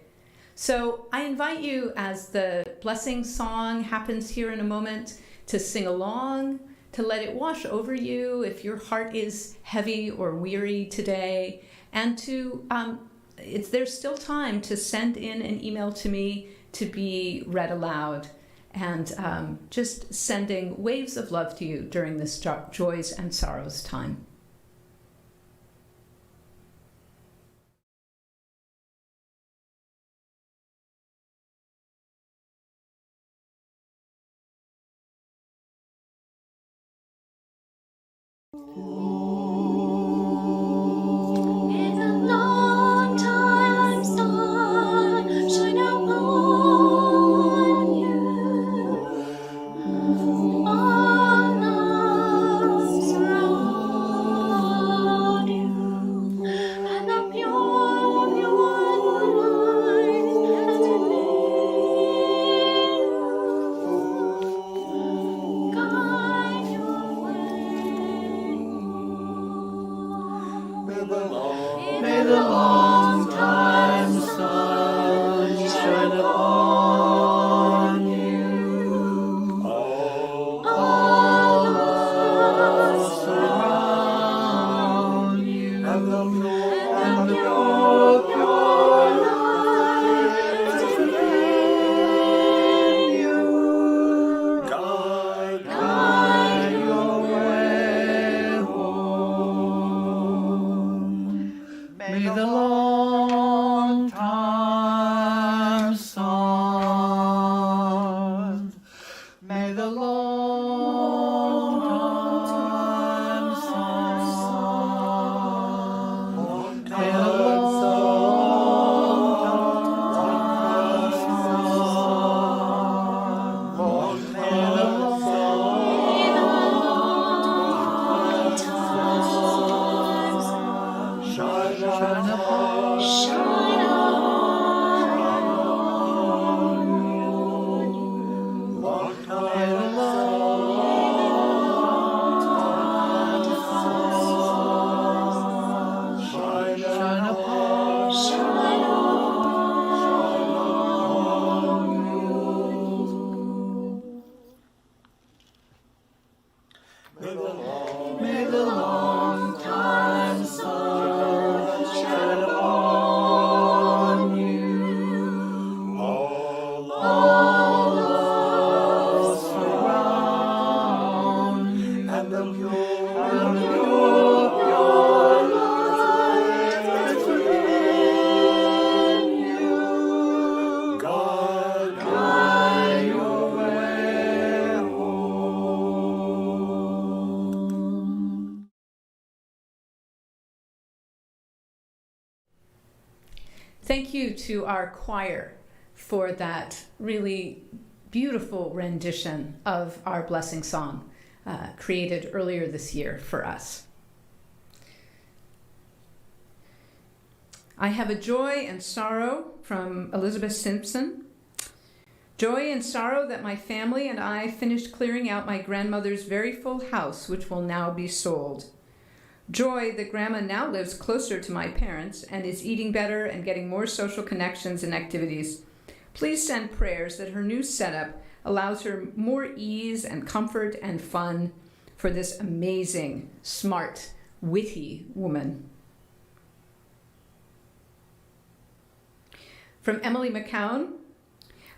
So I invite you, as the blessing song happens here in a moment, to sing along, to let it wash over you if your heart is heavy or weary today, and to there's still time to send in an email to me to be read aloud, and just sending waves of love to you during this joys and sorrows time. Long time sun, shine out on you to our choir for that really beautiful rendition of our blessing song created earlier this year for us. I have a joy and sorrow from Elizabeth Simpson. Joy and sorrow that my family and I finished clearing out my grandmother's very full house, which will now be sold. Joy that Grandma now lives closer to my parents and is eating better and getting more social connections and activities. Please send prayers that her new setup allows her more ease and comfort and fun for this amazing, smart, witty woman. From Emily McCown,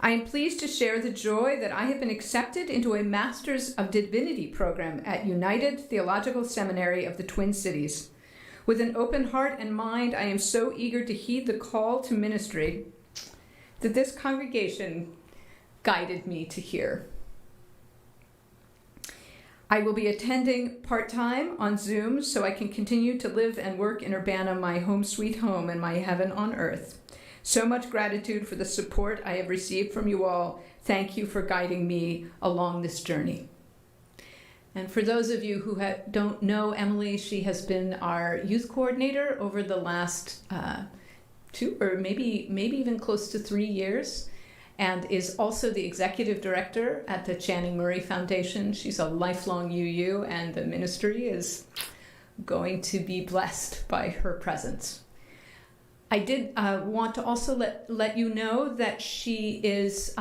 I am pleased to share the joy that I have been accepted into a Master's of Divinity program at United Theological Seminary of the Twin Cities. With an open heart and mind, I am so eager to heed the call to ministry that this congregation guided me to hear. I will be attending part-time on Zoom so I can continue to live and work in Urbana, my home sweet home and my heaven on earth. So much gratitude for the support I have received from you all. Thank you for guiding me along this journey. And for those of you who don't know Emily, she has been our youth coordinator over the last 2 or maybe even close to 3 years, and is also the executive director at the Channing Murray Foundation. She's a lifelong UU, and the ministry is going to be blessed by her presence. I did want to also let you know that she is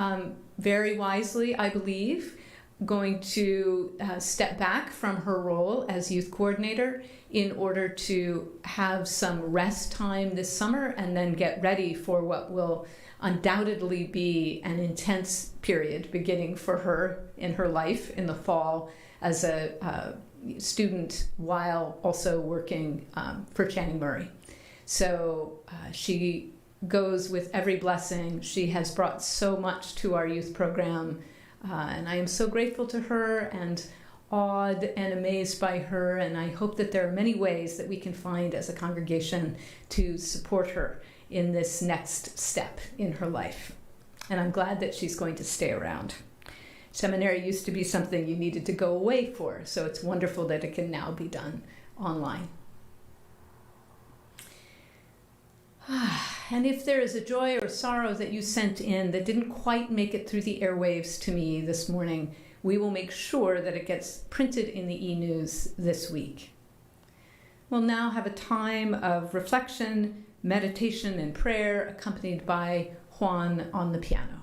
very wisely, I believe, going to step back from her role as youth coordinator in order to have some rest time this summer and then get ready for what will undoubtedly be an intense period beginning for her in her life in the fall as a student while also working for Channing Murray. So she goes with every blessing. She has brought so much to our youth program, and I am so grateful to her and awed and amazed by her, and I hope that there are many ways that we can find as a congregation to support her in this next step in her life. And I'm glad that she's going to stay around. Seminary used to be something you needed to go away for, so it's wonderful that it can now be done online. And if there is a joy or sorrow that you sent in that didn't quite make it through the airwaves to me this morning, we will make sure that it gets printed in the e-news this week. We'll now have a time of reflection, meditation, and prayer accompanied by Juan on the piano.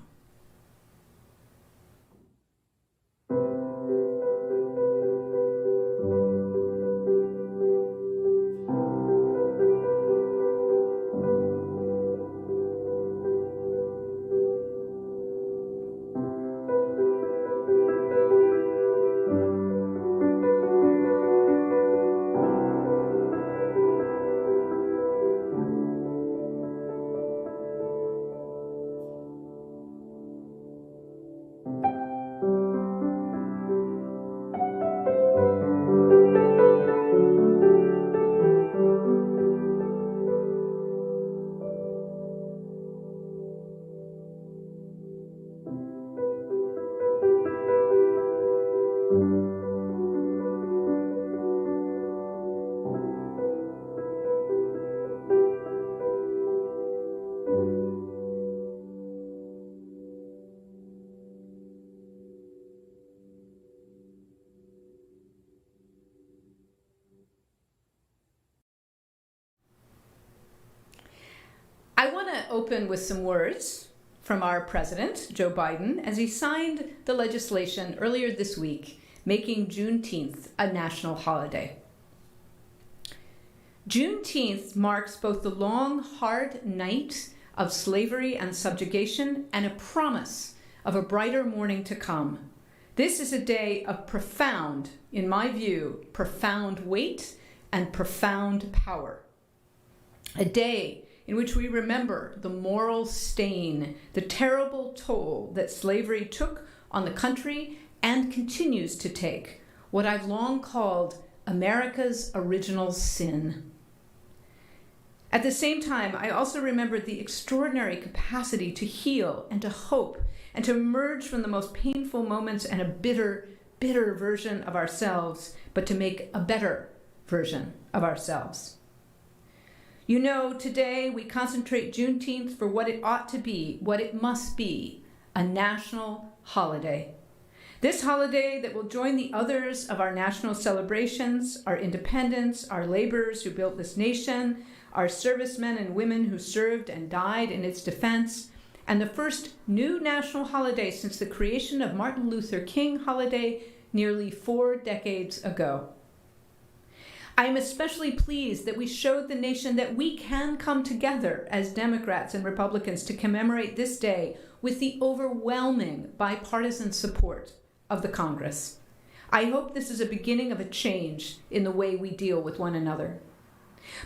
I want to open with some words from our president, Joe Biden, as he signed the legislation earlier this week, making Juneteenth a national holiday. Juneteenth marks both the long, hard night of slavery and subjugation and a promise of a brighter morning to come. This is a day of profound, in my view, profound weight and profound power. A day in which we remember the moral stain, the terrible toll that slavery took on the country and continues to take, what I've long called America's original sin. At the same time, I also remembered the extraordinary capacity to heal and to hope and to emerge from the most painful moments and a bitter, bitter version of ourselves, but to make a better version of ourselves. You know, today we concentrate Juneteenth for what it ought to be, what it must be, a national holiday. This holiday that will join the others of our national celebrations, our independence, our laborers who built this nation, our servicemen and women who served and died in its defense, and the first new national holiday since the creation of Martin Luther King holiday nearly 4 decades ago. I am especially pleased that we showed the nation that we can come together as Democrats and Republicans to commemorate this day with the overwhelming bipartisan support of the Congress. I hope this is a beginning of a change in the way we deal with one another.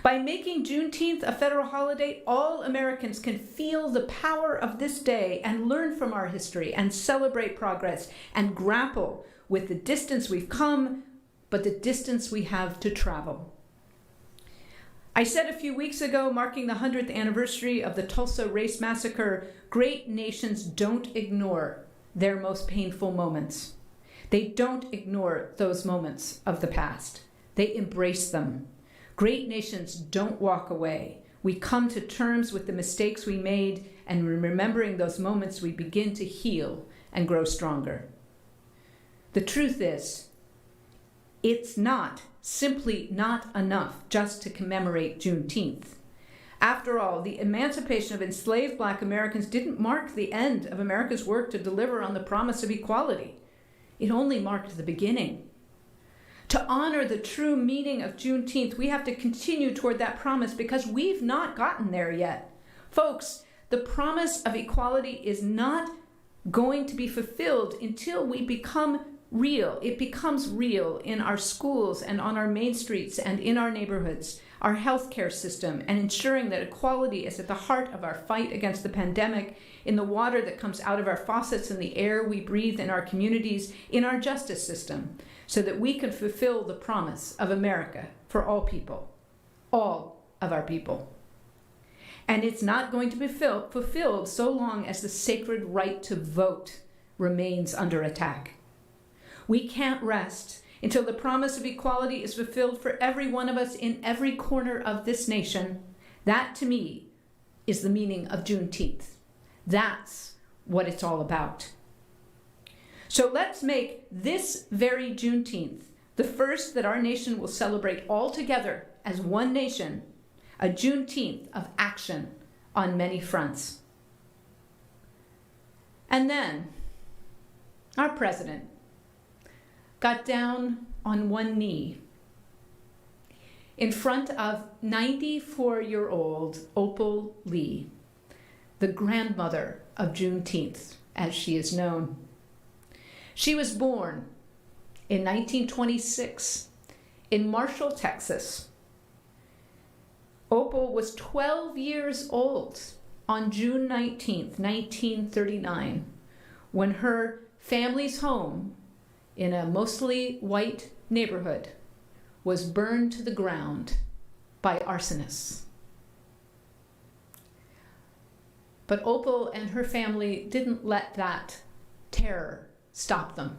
By making Juneteenth a federal holiday, all Americans can feel the power of this day and learn from our history and celebrate progress and grapple with the distance we've come, but the distance we have to travel. I said a few weeks ago, marking the 100th anniversary of the Tulsa Race Massacre, great nations don't ignore their most painful moments. They don't ignore those moments of the past. They embrace them. Great nations don't walk away. We come to terms with the mistakes we made, and remembering those moments, we begin to heal and grow stronger. The truth is, it's simply not enough just to commemorate Juneteenth. After all, the emancipation of enslaved Black Americans didn't mark the end of America's work to deliver on the promise of equality. It only marked the beginning. To honor the true meaning of Juneteenth, we have to continue toward that promise because we've not gotten there yet. Folks, the promise of equality is not going to be fulfilled until we become real. It becomes real in our schools and on our main streets and in our neighborhoods, our healthcare system, and ensuring that equality is at the heart of our fight against the pandemic, in the water that comes out of our faucets, in the air we breathe in our communities, in our justice system, so that we can fulfill the promise of America for all people, all of our people. And it's not going to be fulfilled so long as the sacred right to vote remains under attack. We can't rest until the promise of equality is fulfilled for every one of us in every corner of this nation. That, to me, is the meaning of Juneteenth. That's what it's all about. So let's make this very Juneteenth, the first that our nation will celebrate all together as one nation, a Juneteenth of action on many fronts. And then, our president got down on one knee in front of 94-year-old Opal Lee, the grandmother of Juneteenth, as she is known. She was born in 1926 in Marshall, Texas. Opal was 12 years old on June 19th, 1939, when her family's home in a mostly white neighborhood was burned to the ground by arsonists. But Opal and her family didn't let that terror stop them.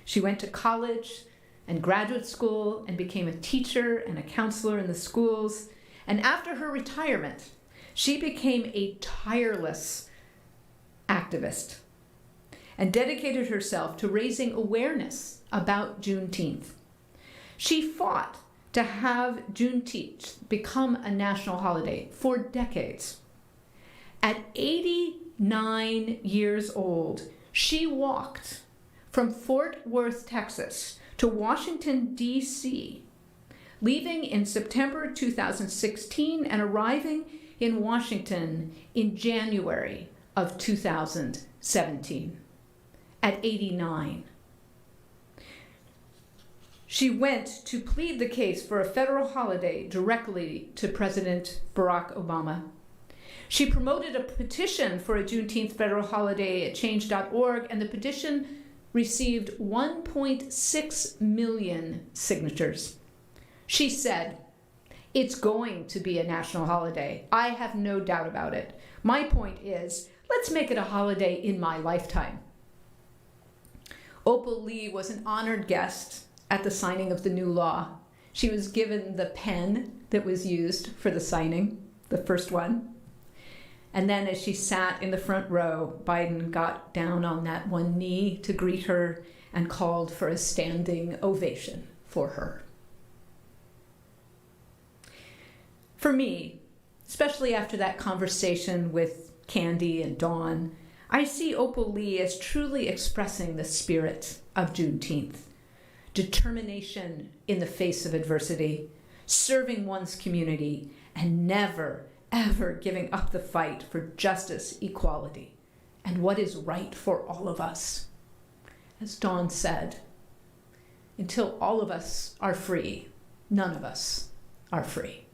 She went to college and graduate school and became a teacher and a counselor in the schools. And after her retirement, she became a tireless activist and dedicated herself to raising awareness about Juneteenth. She fought to have Juneteenth become a national holiday for decades. At 89 years old, she walked from Fort Worth, Texas, to Washington, D.C., leaving in September 2016 and arriving in Washington in January of 2017. At 89. She went to plead the case for a federal holiday directly to President Barack Obama. She promoted a petition for a Juneteenth federal holiday at change.org, and the petition received 1.6 million signatures. She said, It's going to be a national holiday. I have no doubt about it. My point is, let's make it a holiday in my lifetime. Opal Lee was an honored guest at the signing of the new law. She was given the pen that was used for the signing, the first one. And then as she sat in the front row, Biden got down on that one knee to greet her and called for a standing ovation for her. For me, especially after that conversation with Candy and Dawn, I see Opal Lee as truly expressing the spirit of Juneteenth. Determination in the face of adversity, serving one's community, and never, ever giving up the fight for justice, equality, and what is right for all of us. As Dawn said, until all of us are free, none of us are free.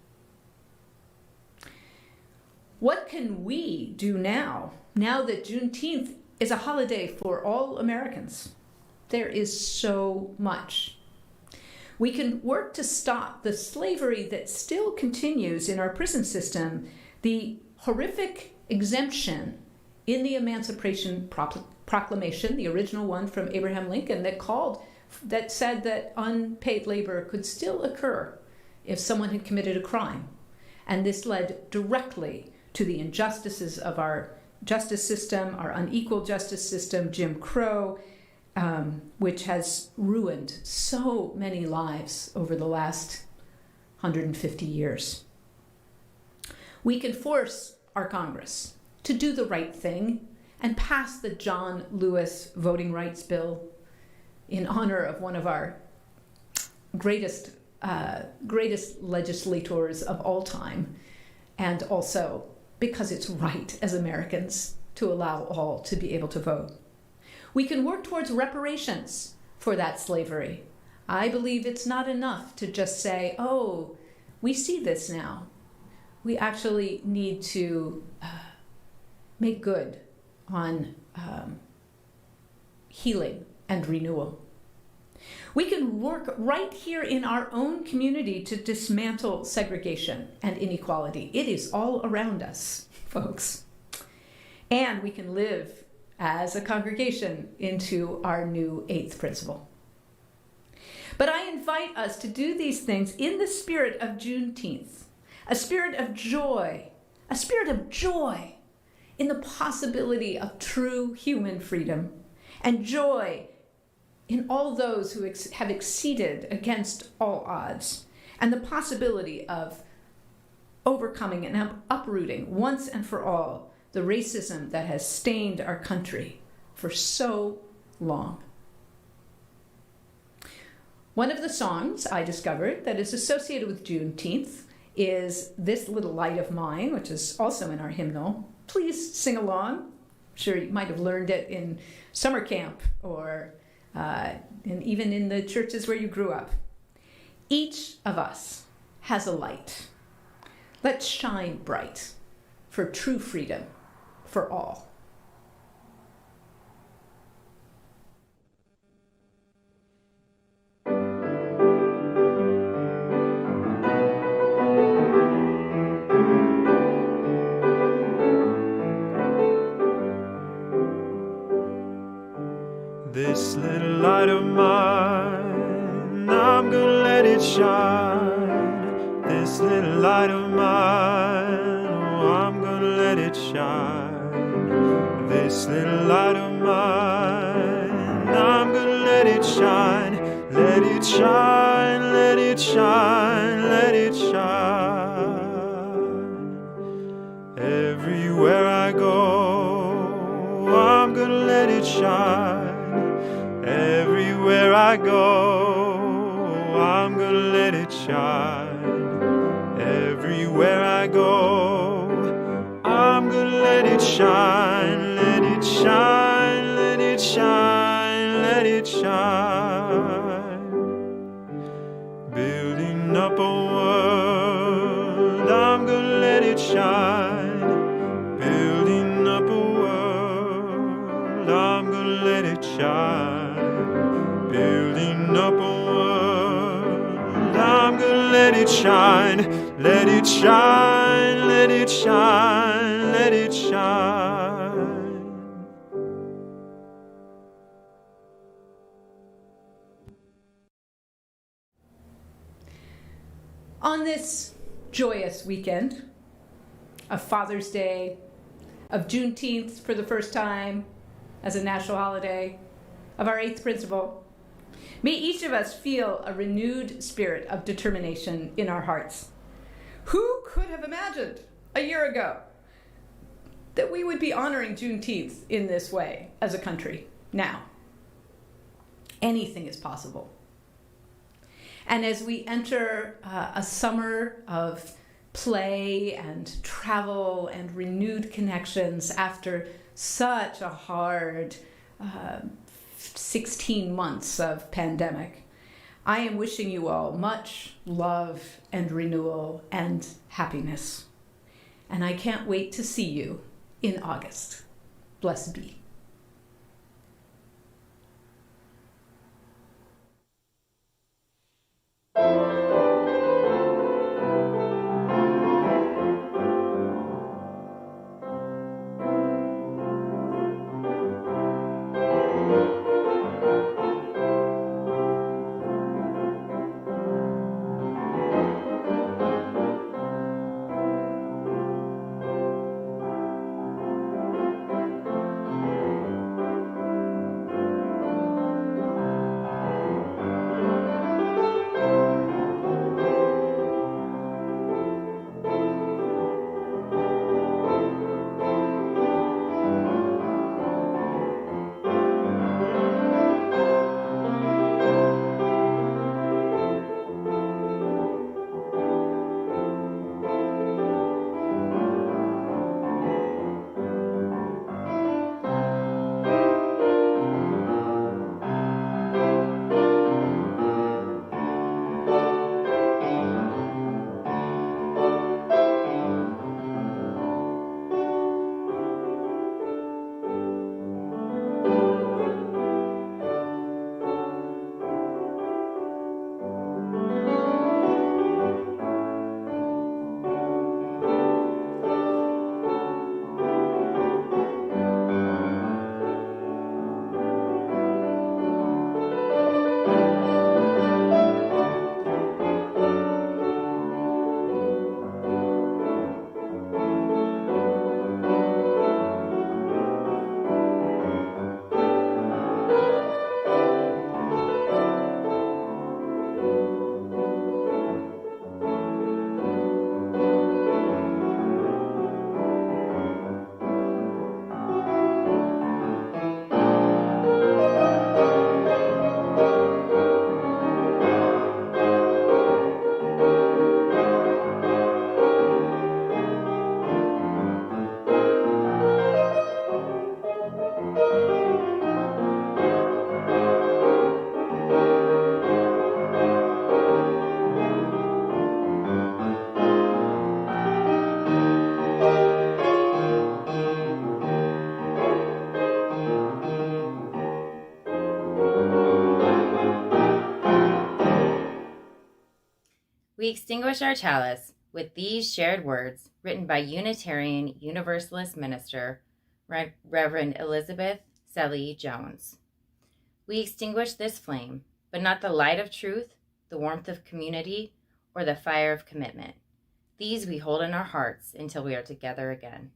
What can we do now that Juneteenth is a holiday for all Americans? There is so much. We can work to stop the slavery that still continues in our prison system, the horrific exemption in the Emancipation Proclamation, the original one from Abraham Lincoln, that said that unpaid labor could still occur if someone had committed a crime. And this led directly to the injustices of our justice system, our unequal justice system, Jim Crow, which has ruined so many lives over the last 150 years. We can force our Congress to do the right thing and pass the John Lewis Voting Rights Bill in honor of one of our greatest legislators of all time, and also because it's right as Americans to allow all to be able to vote. We can work towards reparations for that slavery. I believe it's not enough to just say, oh, we see this now. We actually need to make good on healing and renewal. We can work right here in our own community to dismantle segregation and inequality. It is all around us, folks. And we can live as a congregation into our new 8th principle. But I invite us to do these things in the spirit of Juneteenth, a spirit of joy in the possibility of true human freedom, and joy in all those who have exceeded against all odds, and the possibility of overcoming and uprooting once and for all the racism that has stained our country for so long. One of the songs I discovered that is associated with Juneteenth is This Little Light of Mine, which is also in our hymnal. Please sing along. I'm sure you might have learned it in summer camp or and even in the churches where you grew up. Each of us has a light. Let's shine bright for true freedom for all. This little light of mine, I'm gonna let it shine. This little light of mine, oh, I'm gonna let it shine. This little light of mine, I'm gonna let it shine. Let it shine, let it shine, let it shine. Everywhere I go, I'm gonna let it shine. Everywhere I go, I'm gonna let it shine. Everywhere I go, I'm gonna let it shine. Let it shine, let it shine, let it shine. Building up a world, I'm gonna let it shine. Building up a world, I'm gonna let it shine. Building up a world, I'm gonna let it shine. Let it shine, let it shine, let it shine. On this joyous weekend of Father's Day, of Juneteenth for the first time as a national holiday, of our eighth principle, may each of us feel a renewed spirit of determination in our hearts. Who could have imagined a year ago that we would be honoring Juneteenth in this way as a country now? Anything is possible. And as we enter a summer of play and travel and renewed connections after such a hard 16 months of pandemic, I am wishing you all much love and renewal and happiness. And I can't wait to see you in August. Blessed be. We extinguish our chalice with these shared words written by Unitarian Universalist minister Reverend Elizabeth Selly Jones. We extinguish this flame, but not the light of truth, the warmth of community, or the fire of commitment. These we hold in our hearts until we are together again.